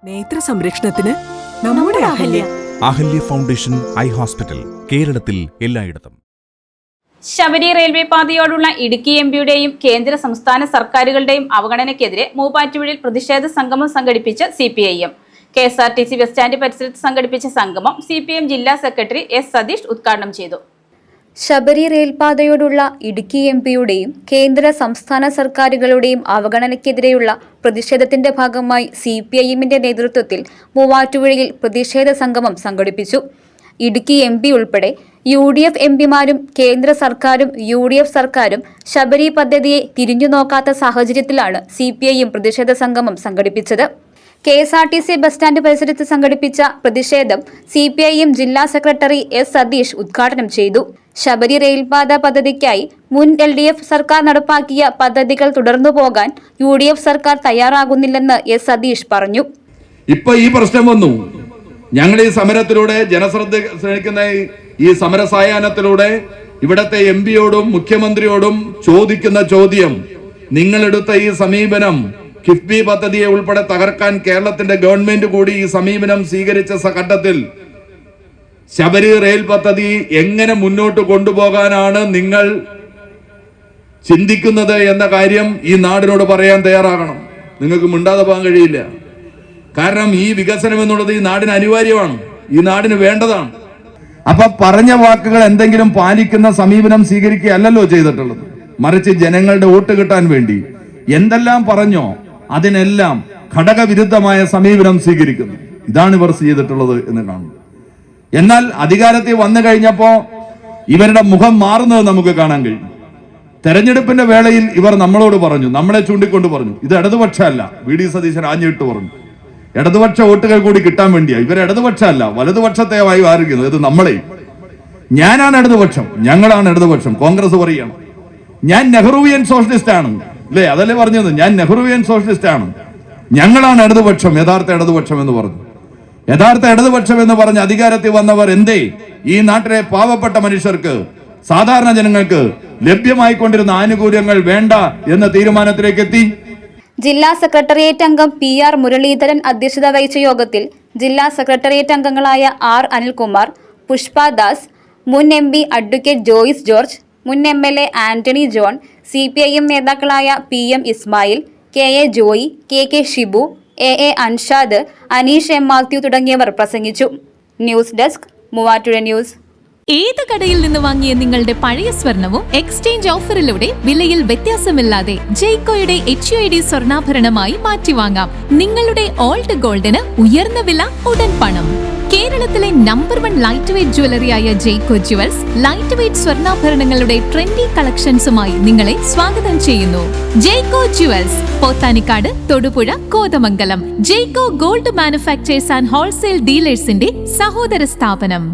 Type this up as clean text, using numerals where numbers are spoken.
നേത്ര സംരക്ഷണത്തിന് നമ്മുടെ അഹല്യ ഫൗണ്ടേഷൻ ഐ ഹോസ്പിറ്റൽ, കേരളത്തിൽ എല്ലായിടത്തും. ശബരി റെയിൽവേ പാതയോടുള്ള ഇടുക്കി എംപിയുടെയും കേന്ദ്ര സംസ്ഥാന സർക്കാരുകളുടെയും അവഗണനയ്ക്കെതിരെ മൂവാറ്റുപുഴയിൽ പ്രതിഷേധ സംഗമം സംഘടിപ്പിച്ച CPIM. KSRTC ബസ് സ്റ്റാൻഡ് പരിസരത്ത് സംഘടിപ്പിച്ച സംഗമം CPIM ജില്ലാ സെക്രട്ടറി S. സതീഷ് ഉദ്ഘാടനം ചെയ്തു. ശബരി റെയിൽപാതയോടുള്ള ഇടുക്കി എംപിയുടെയും കേന്ദ്ര സംസ്ഥാന സർക്കാരുകളുടെയും അവഗണനയ്ക്കെതിരെയുള്ള പ്രതിഷേധത്തിന്റെ ഭാഗമായി CPIMന്റെ നേതൃത്വത്തിൽ മൂവാറ്റുപുഴയിൽ പ്രതിഷേധ സംഗമം സംഘടിപ്പിച്ചു. ഇടുക്കി MP ഉൾപ്പെടെ UDF MPമാരും കേന്ദ്ര സർക്കാരും UDF സർക്കാരും ശബരി പദ്ധതിയെ തിരിഞ്ഞുനോക്കാത്ത സാഹചര്യത്തിലാണ് CPIM പ്രതിഷേധ സംഗമം സംഘടിപ്പിച്ചത്. KSRTC ബസ് സ്റ്റാൻഡ് പരിസരത്ത് സംഘടിപ്പിച്ച പ്രതിഷേധം CPIM ജില്ലാ സെക്രട്ടറി S. സതീഷ് ഉദ്ഘാടനം ചെയ്തു. ശബരി റെയിൽപാത പദ്ധതിക്കായി മുൻ LDF സർക്കാർ നടപ്പാക്കിയ പദ്ധതികൾ തുടർന്നു പോകാൻ UDF സർക്കാർ തയ്യാറാകുന്നില്ലെന്ന് S. സതീഷ് പറഞ്ഞു. ഇപ്പൊ ഈ പ്രശ്നം വന്നു. ഞങ്ങൾ ഈ സമരത്തിലൂടെ ജനശ്രദ്ധ ക്ഷണിക്കുന്ന ഈ സമരസായാഹ്നത്തിലൂടെ ഇവിടത്തെ MPയോടും മുഖ്യമന്ത്രിയോടും ചോദിക്കുന്ന ചോദ്യം, നിങ്ങളെടുത്ത ഈ സമീപനം കിഫ്ബി പദ്ധതിയെ ഉൾപ്പെടെ തകർക്കാൻ കേരളത്തിന്റെ ഗവൺമെന്റ് കൂടി ഈ സമീപനം സ്വീകരിച്ച ഘട്ടത്തിൽ ശബരി റെയിൽ പദ്ധതി എങ്ങനെ മുന്നോട്ട് കൊണ്ടുപോകാനാണ് നിങ്ങൾ ചിന്തിക്കുന്നത് എന്ന കാര്യം ഈ നാടിനോട് പറയാൻ തയ്യാറാകണം. നിങ്ങൾക്ക് മിണ്ടാതെ പോകാൻ കഴിയില്ല. കാരണം ഈ വികസനം എന്നുള്ളത് ഈ നാടിന് അനിവാര്യമാണ്, ഈ നാടിന് വേണ്ടതാണ്. അപ്പൊ പറഞ്ഞ വാക്കുകൾ എന്തെങ്കിലും പാലിക്കുന്ന സമീപനം സ്വീകരിക്കുകയല്ലോ ചെയ്തിട്ടുള്ളത്, മറിച്ച് ജനങ്ങളുടെ വോട്ട് കിട്ടാൻ വേണ്ടി എന്തെല്ലാം പറഞ്ഞോ അതിനെല്ലാം ഘടകവിരുദ്ധമായ സമീപനം സ്വീകരിക്കുന്നു. ഇതാണ് ഇവർ ചെയ്തിട്ടുള്ളത് എന്ന് കാണുന്നു. എന്നാൽ അധികാരത്തിൽ വന്നു കഴിഞ്ഞപ്പോ ഇവരുടെ മുഖം മാറുന്നത് നമുക്ക് കാണാൻ കഴിയും. തെരഞ്ഞെടുപ്പിന്റെ വേളയിൽ ഇവർ നമ്മളോട് പറഞ്ഞു, നമ്മളെ ചൂണ്ടിക്കൊണ്ട് പറഞ്ഞു, ഇത് ഇടതുപക്ഷമല്ല. VD സതീശൻ ആഞ്ഞിട്ട് പറഞ്ഞു, ഇടതുപക്ഷ വോട്ടുകൾ കൂടി കിട്ടാൻ വേണ്ടിയാ. ഇവർ ഇടതുപക്ഷമല്ല, വലതുപക്ഷത്തെ വാരിക്കുന്നത്. ഇത് നമ്മളെ, ഞാനാണ് ഇടതുപക്ഷം, ഞങ്ങളാണ് ഇടതുപക്ഷം. കോൺഗ്രസ് പറയണം ഞാൻ നെഹ്റുവിയൻ സോഷ്യലിസ്റ്റ് ആണ്, അല്ലേ? അതല്ലേ പറഞ്ഞത്, ഞാൻ നെഹ്റുവിയൻ സോഷ്യലിസ്റ്റ് ആണ്, ഞങ്ങളാണ് ഇടതുപക്ഷം, യഥാർത്ഥ ഇടതുപക്ഷം എന്ന് പറഞ്ഞു. യഥാർത്ഥ ഇടതുപക്ഷം എന്ന് പറഞ്ഞ് അധികാരത്തിൽ വന്നവർ എന്തേ ഈ നാട്ടിലെ പാവപ്പെട്ട മനുഷ്യർക്ക്, സാധാരണ ജനങ്ങൾക്ക് ലഭ്യമായിക്കൊണ്ടിരുന്ന ആനുകൂല്യങ്ങൾ വേണ്ട എന്ന തീരുമാനത്തിലേക്ക് എത്തി? ജില്ലാ സെക്രട്ടേറിയറ്റ് അംഗം PR മുരളീധരൻ അധ്യക്ഷത വഹിച്ച യോഗത്തിൽ ജില്ലാ സെക്രട്ടേറിയറ്റ് അംഗങ്ങളായ R. അനിൽകുമാർ, പുഷ്പ ദാസ്, മുൻ MP അഡ്വക്കേറ്റ് ജോയിസ് ജോർജ്, മുൻ MLA ആന്റണി ജോൺ, CPIM നേതാക്കളായ PM Ismail, KA Joy, KK Shibu, AA Anshad, Aneesh M. Mathew തുടങ്ങിയവർ പ്രസംഗിച്ചു. News desk, Muvattupuzha news. ഏത് കടയിൽ നിന്ന് വാങ്ങിയ നിങ്ങളുടെ പഴയ സ്വർണവും എക്സ്ചേഞ്ച് ഓഫറിലൂടെ വിലയിൽ വ്യത്യാസമില്ലാതെ ജെയ്കോയുടെ HUID സ്വർണ്ണാഭരണമായി മാറ്റിവാങ്ങാം. നിങ്ങളുടെ ഓൾഡ് ഗോൾഡിന് ഉയർന്ന വില, ഉടൻ പണം. കേരളത്തിലെ നമ്പർ 1 ലൈറ്റ് വെയ്റ്റ് ജ്വല്ലറിയായ ജെയ്കോ ജുവൽസ് ലൈറ്റ് വെയ്റ്റ് സ്വർണ്ണാഭരണങ്ങളുടെ ട്രെൻഡി കളക്ഷൻസുമായി നിങ്ങളെ സ്വാഗതം ചെയ്യുന്നു. Jaico jewels, Pothanicad, Thodupuzha, Kothamangalam. Jaico gold manufacturers and wholesale ഡീലേഴ്സിന്റെ സഹോദര സ്ഥാപനം.